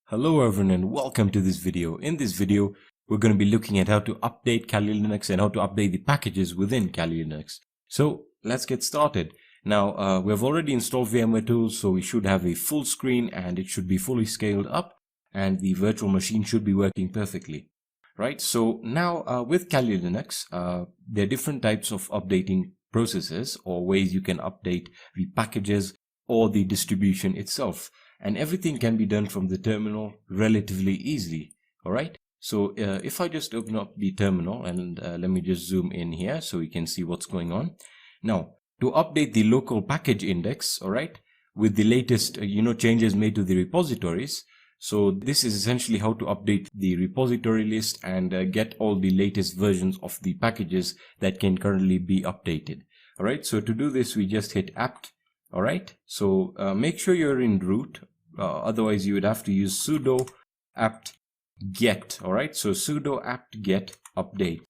Hello everyone and welcome to this video. In this video, we're going to be looking at how to update Kali Linux and how to update the packages within Kali Linux. So let's get started. Now, we have already installed VMware tools, so we should have a full screen and it should be fully scaled up and the virtual machine should be working perfectly. Right, so now with Kali Linux, there are different types of updating processes or ways you can update the packages or the distribution itself. And everything can be done from the terminal relatively easily. All right. So if I just open up the terminal and let me just zoom in here so we can see what's going on. Now, to update the local package index, all right, with the latest, changes made to the repositories. So this is essentially how to update the repository list and get all the latest versions of the packages that can currently be updated. All right. So to do this, we just hit apt. All right, so make sure you're in root, otherwise you would have to use sudo apt get. All right, so sudo apt get update.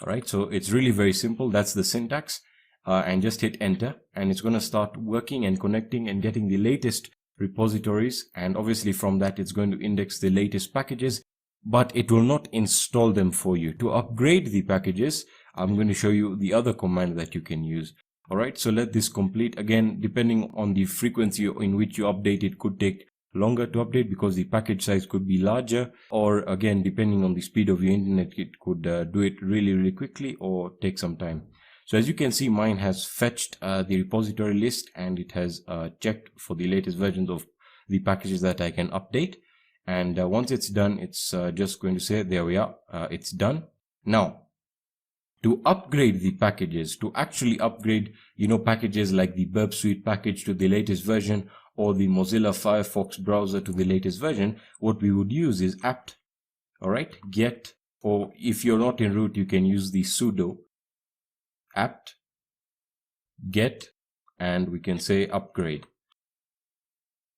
All right, so it's really very simple. That's the syntax, and just hit enter and it's going to start working and connecting and getting the latest repositories, and obviously from that it's going to index the latest packages, but it will not install them for you. To upgrade the packages, I'm going to show you the other command that you can use. All right, so let this complete. Again, depending on the frequency in which you update, it could take longer to update because the package size could be larger, or again, depending on the speed of your internet, it could do it really quickly or take some time. So as you can see, mine has fetched the repository list and it has checked for the latest versions of the packages that I can update. And once it's done, it's just going to say, there we are, it's done. Now, to upgrade the packages, to actually upgrade, packages like the Burp Suite package to the latest version or the Mozilla Firefox browser to the latest version, what we would use is apt, all right, get, or if you're not in root, you can use the sudo apt get, and we can say upgrade.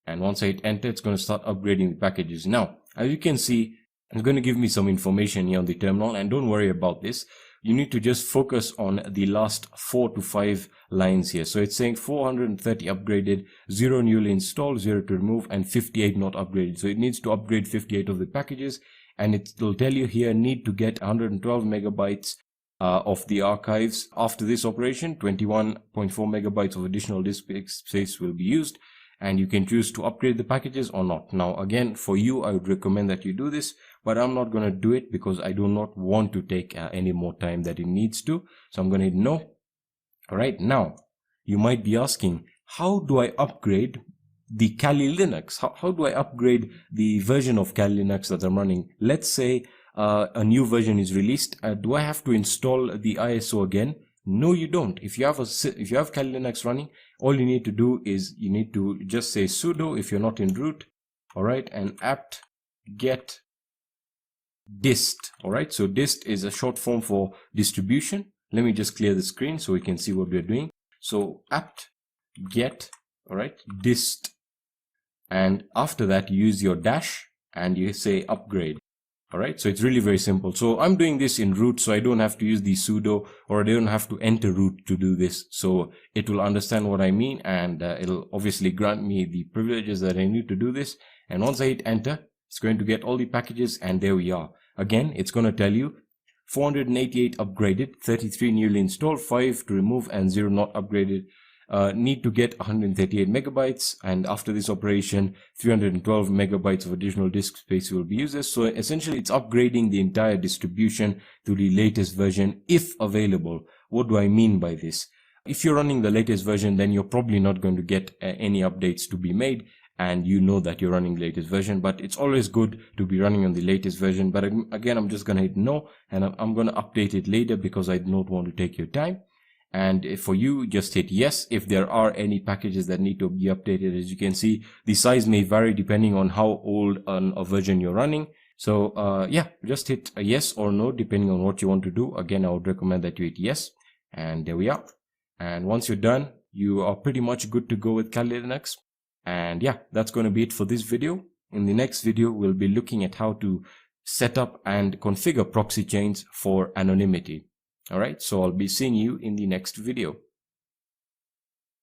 And once I hit enter, it's going to start upgrading the packages. Now, as you can see, it's going to give me some information here on the terminal, and don't worry about this. You need to just focus on the last 4 to 5 lines here. So it's saying 430 upgraded, 0 newly installed, 0 to remove, and 58 not upgraded. So it needs to upgrade 58 of the packages, and it will tell you here need to get 112 megabytes of the archives. After this operation, 21.4 megabytes of additional disk space will be used, and you can choose to upgrade the packages or not. Now, again, for you, I would recommend that you do this, but I'm not going to do it because I do not want to take any more time that it needs to. So I'm going to hit no. All right. Now, you might be asking, how do I upgrade the Kali Linux? How do I upgrade the version of Kali Linux that I'm running? Let's say a new version is released. Do I have to install the ISO again? No, you don't. If you have Kali Linux running, all you need to do is you need to just say sudo if you're not in root. All right, and apt get dist. All right, so dist is a short form for distribution. Let me just clear the screen so we can see what we're doing. So apt get, all right, dist, and after that you use your dash and you say upgrade. All right, so it's really very simple. So I'm doing this in root, so I don't have to use the sudo, or I don't have to enter root to do this. So it will understand what I mean, and it'll obviously grant me the privileges that I need to do this. And once I hit enter, it's going to get all the packages, and there we are. Again, it's going to tell you 488 upgraded, 33 newly installed, 5 to remove, and 0 not upgraded. Need to get 138 megabytes, and after this operation 312 megabytes of additional disk space will be used. So essentially it's upgrading the entire distribution to the latest version if available. What do I mean by this? If you're running the latest version, then you're probably not going to get any updates to be made, and you know that you're running the latest version, but it's always good to be running on the latest version. But again, I'm just going to hit no, and I'm going to update it later because I don't want to take your time. And for you, just hit yes if there are any packages that need to be updated. As you can see, the size may vary depending on how old a version you're running. So yeah, just hit a yes or no depending on what you want to do. Again, I would recommend that you hit yes, and there we are. And once you're done, you are pretty much good to go with Kali Linux. And yeah, that's going to be it for this video. In the next video, we'll be looking at how to set up and configure proxy chains for anonymity. All right, so I'll be seeing you in the next video.